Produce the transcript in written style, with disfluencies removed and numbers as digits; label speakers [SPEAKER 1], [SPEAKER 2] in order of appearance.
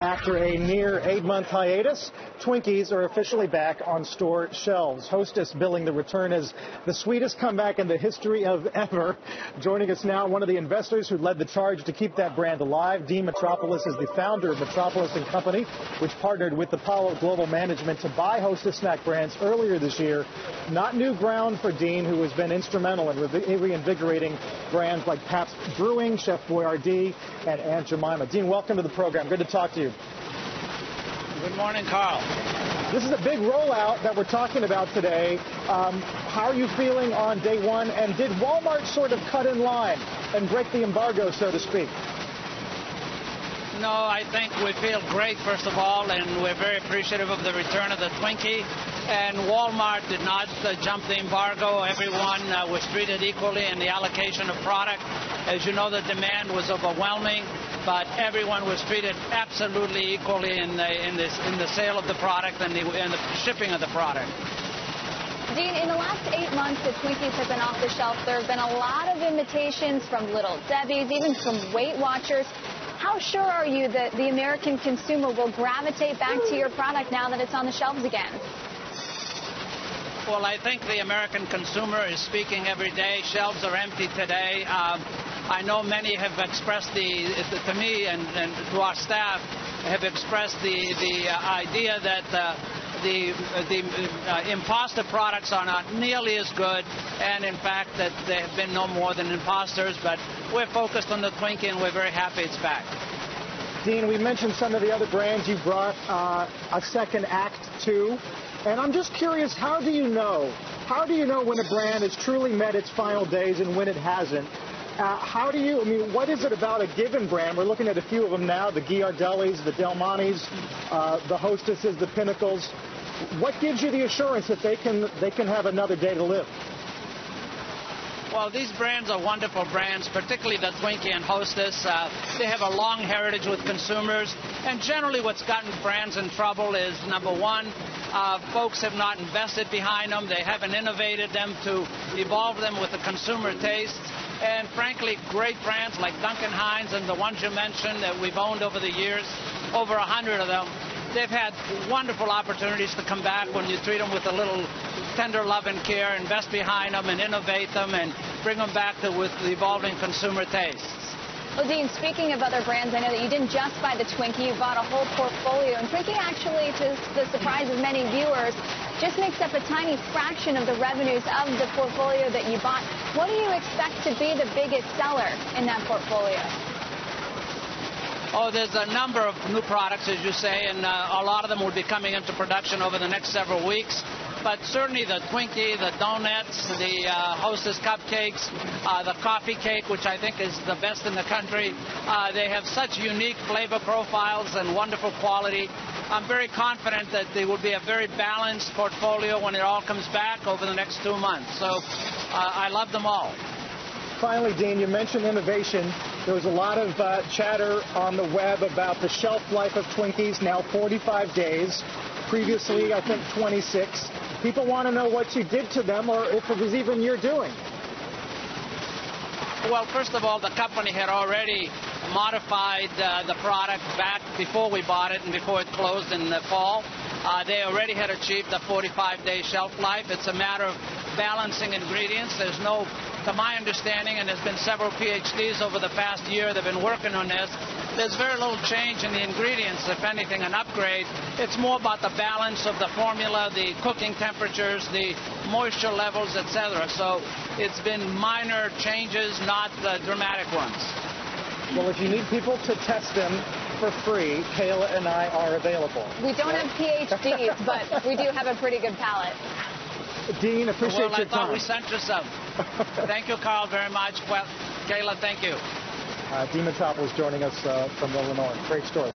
[SPEAKER 1] After a near 8-month hiatus, Twinkies are officially back on store shelves. Hostess billing the return as the sweetest comeback in the history of ever. Joining us now, one of the investors who led the charge to keep that brand alive. Dean Metropolis is the founder of Metropolis & Company, which partnered with Apollo Global Management to buy Hostess snack brands earlier this year. Not new ground for Dean, who has been instrumental in reinvigorating brands like Pabst Brewing, Chef Boyardee, and Aunt Jemima. Dean, welcome to the program. Good to talk to you.
[SPEAKER 2] Good morning, Carl.
[SPEAKER 1] This is a big rollout that we're talking about today. How are you feeling on day one? And did Walmart sort of cut in line and break the embargo, so to speak?
[SPEAKER 2] No, I think we feel great, first of all, and we're very appreciative of the return of the Twinkie. And Walmart did not jump the embargo. Everyone was treated equally in the allocation of product. As you know, the demand was overwhelming, but everyone was treated absolutely equally in the sale of the product and the shipping of the product.
[SPEAKER 3] Dean, in the last 8 months that Twinkies have been off the shelf, there have been a lot of invitations from Little Debbie's, even from Weight Watchers. How sure are you that the American consumer will gravitate back to your product now that it's on the shelves again?
[SPEAKER 2] Well, I think the American consumer is speaking every day. Shelves are empty today. I know many have expressed to me and to our staff, have expressed the idea that the imposter products are not nearly as good, and in fact that they have been no more than imposters. But we're focused on the Twinkie, and we're very happy it's back.
[SPEAKER 1] Dean, we mentioned some of the other brands you brought a second act to. And I'm just curious, how do you know? How do you know when a brand has truly met its final days and when it hasn't? What is it about a given brand? We're looking at a few of them now, the Ghirardellis, the Del Montes, the Hostesses, the Pinnacles. What gives you the assurance that they can have another day to live?
[SPEAKER 2] Well, these brands are wonderful brands, particularly the Twinkie and Hostess. They have a long heritage with consumers. And generally what's gotten brands in trouble is, number one, folks have not invested behind them. They haven't innovated them to evolve them with the consumer tastes. And frankly, great brands like Duncan Hines and the ones you mentioned that we've owned over the years, over 100 of them, they've had wonderful opportunities to come back when you treat them with a little tender love and care, invest behind them and innovate them and bring them back with the evolving consumer tastes.
[SPEAKER 3] Well, Dean, speaking of other brands, I know that you didn't just buy the Twinkie, you bought a whole portfolio. And Twinkie actually, to the surprise of many viewers, just makes up a tiny fraction of the revenues of the portfolio that you bought. What do you expect to be the biggest seller in that portfolio?
[SPEAKER 2] Oh, there's a number of new products, as you say, and a lot of them will be coming into production over the next several weeks. But certainly the Twinkie, the donuts, the Hostess cupcakes, the coffee cake, which I think is the best in the country. They have such unique flavor profiles and wonderful quality. I'm very confident that there will be a very balanced portfolio when it all comes back over the next 2 months. So I love them all.
[SPEAKER 1] Finally, Dean, you mentioned innovation. There was a lot of chatter on the web about the shelf life of Twinkies, now 45 days. Previously, I think 26. People want to know what you did to them or if it was even your doing.
[SPEAKER 2] Well, first of all, the company had already modified the product back before we bought it and before it closed in the fall. They already had achieved the 45-day shelf life. It's a matter of balancing ingredients. There's no, to my understanding, and there's been several PhDs over the past year that have been working on this, there's very little change in the ingredients, if anything, an upgrade. It's more about the balance of the formula, the cooking temperatures, the moisture levels, etc. So it's been minor changes, not dramatic ones.
[SPEAKER 1] Well, if you need people to test them for free, Kayla and I are available.
[SPEAKER 3] We don't have PhDs, but we do have a pretty good palate.
[SPEAKER 1] Dean, appreciate your time.
[SPEAKER 2] Well, I thought we sent you some. Thank you, Carl, very much. Well, Kayla, thank you.
[SPEAKER 1] Dean Metropolis joining us from Illinois. Great story.